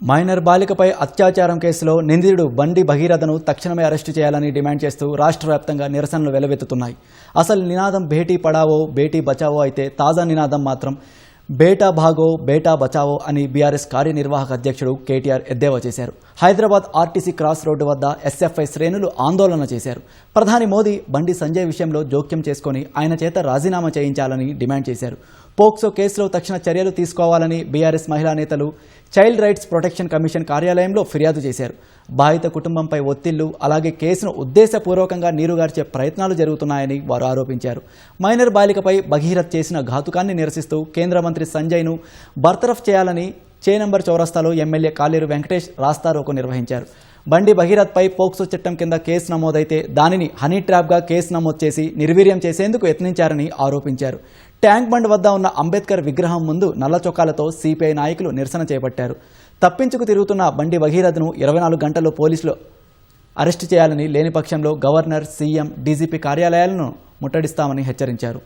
Minor బాలికపై అత్యాచారం కేసులో నిందితుడు బండి భగీరథను తక్షణమే అరెస్టు చేయాలని డిమాండ్ చేస్తూ రాష్ట్ర వ్యాప్తంగా నిరసనలు వెలువెత్తుతున్నాయి. అసలు నినాదం బేటీ పడావో బేటీ బచావో అయితే తాజా నినాదం మాత్రం బేటా భాగో బేటా బచావో అని బీఆర్ఎస్ కార్యనిర్వాహక అధ్యక్షుడు కేటీఆర్ ఎద్దేవా చేశారు. హైదరాబాద్ ఆర్టీసీ క్రాస్ రోడ్డు వద్ద ఎస్ఎఫ్ఐ శ్రేణులు ఆందోళన చేశారు. ప్రధాని మోదీ బండి సంజయ్ విషయంలో జోక్యం చేసుకుని ఆయన చేత రాజీనామా చేయించాలని డిమాండ్ చేశారు. పోక్సో కేసులో తక్షణ చర్యలు తీసుకోవాలని బీఆర్ఎస్ మహిళా నేతలు చైల్డ్ రైట్స్ ప్రొటెక్షన్ కమిషన్ కార్యాలయంలో ఫిర్యాదు చేశారు. బాధిత కుటుంబంపై ఒత్తిళ్లు అలాగే కేసును ఉద్దేశపూర్వకంగా నీరుగార్చే ప్రయత్నాలు జరుగుతున్నాయని వారు ఆరోపించారు. మైనర్ బాలికపై భగీరథ్ చేసిన ఘాతుకాన్ని నిరసిస్తూ కేంద్ర మంత్రి సంజయ్ను బర్తరఫ్ చేయాలని చేనంబర్ చౌరస్తాలో ఎమ్మెల్యే కాలేరు వెంకటేష్ రాస్తారోకో నిర్వహించారు. బండి భగీరథ్పై పోక్సో చట్టం కింద కేసు నమోదైతే దానిని హనీ ట్రాప్గా కేసు నమోదు చేసి నిర్వీర్యం చేసేందుకు యత్నించారని ఆరోపించారు. ట్యాంక్ బండ్ వద్ద ఉన్న అంబేద్కర్ విగ్రహం ముందు నల్ల చొక్కాలతో సిపిఐ నాయకులు నిరసన చేపట్టారు. తప్పించుకు తిరుగుతున్న బండి భగీరథ్ను 24 గంటల్లో పోలీసులు అరెస్టు చేయాలని, లేని పక్షంలో గవర్నర్, సీఎం, డీజీపీ కార్యాలయాలను ముట్టడిస్తామని హెచ్చరించారు.